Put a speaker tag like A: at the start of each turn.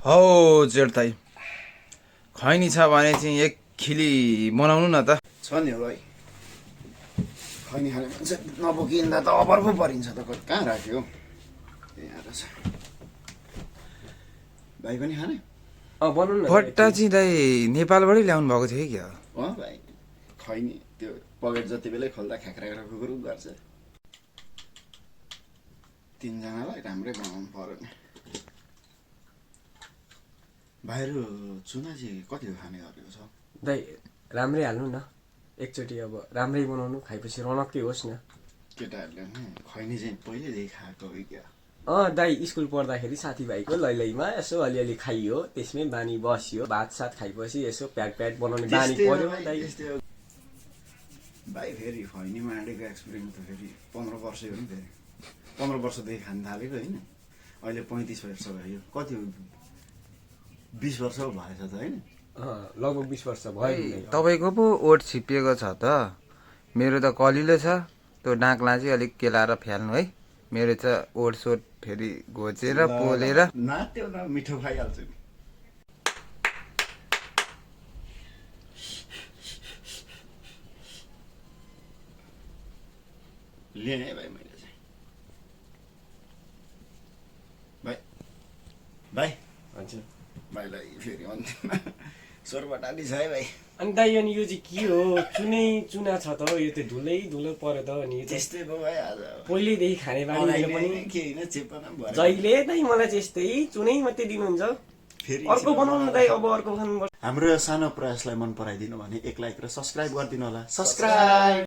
A: हौ जेठ दाइ खैनी छ भने चाहिँ एक खिली बनाउनु न त।
B: छ नि भाइ, खैनी खाने मान्छे नबोकिँदा त अबर पो परिन्छ त। कहाँ राख्यो यहाँ रहेछ। भाइ पनि खाने?
C: बनाउनु न
A: पट्टा चाहिँ दाइ नेपालबाटै ल्याउनु भएको थियो क्या।
B: भाइ खैनी त्यो पकेट जति बेलै खोल्दा ख्याक्रा खुकुरु गर्छ। तिनजनालाई राम्रै बनाउनु पर्यो नि। बाहिर चुना चाहिँ कति खाने गरेको छ
C: दाइ? राम्रै हाल्नु न एकचोटि, अब राम्रै बनाउनु, खाएपछि रनक्कै होस् न।
B: केटाहरूले नि खैनी चाहिँ पहिल्यैदेखि खाएको हो क्या।
C: दाइ स्कुल पढ्दाखेरि साथीभाइको लैलैमा यसो अलिअलि खाइयो, त्यसमै बानी बस्यो। भात सात खाएपछि यसो प्याट बनाउने बानी पर्यो दाइ।
B: भाइ फेरि खैनीमा आँटेको एक्सपिरियन्स त फेरि 15 वर्ष हो नि। फेरि 15 वर्षदेखि खान थालेको होइन, अहिले 35 वर्ष भयो। कति हो, 20 वर्ष भएछ त होइन?
C: लगभग 20 वर्ष भयो।
A: तपाईँको पो ओठ छिपिएको छ त, मेरो त कलिलो छ। त्यो डाँक्ला चाहिँ अलिक केलाएर फ्याल्नु है। मेरो त ओठ सोट फेरि घोचेर पोलेर
B: नाच्यो न, मिठो खाइहाल्छु नि। लिएँ है भाइ मैले चाहिँ। भाइ
C: हजुर
B: भाइलाई फेरि अन्तिममा स्वरबाट आली छ है भाइ।
C: अनि दाइ अनि यो चाहिँ के हो? चुनै चुना छ त, यो त धुलै धुलो पर्यो त। अनि
B: त्यस्तै भयो भाइ आज।
C: पहिल्यैदेखि खाने बानी पनि
B: के होइन, चेपना भयो।
C: जहिले दाइ मलाई चाहिँ यस्तै चुनै मात्रै दिनुहुन्छ।
B: फेरि
C: अर्को बनाउनु दाइ, अब अर्को खानु।
B: हाम्रो सानो प्रयासलाई मन पराइदिनु भने एक लाइक र सब्सक्राइब गरिदिनु होला। सब्सक्राइब।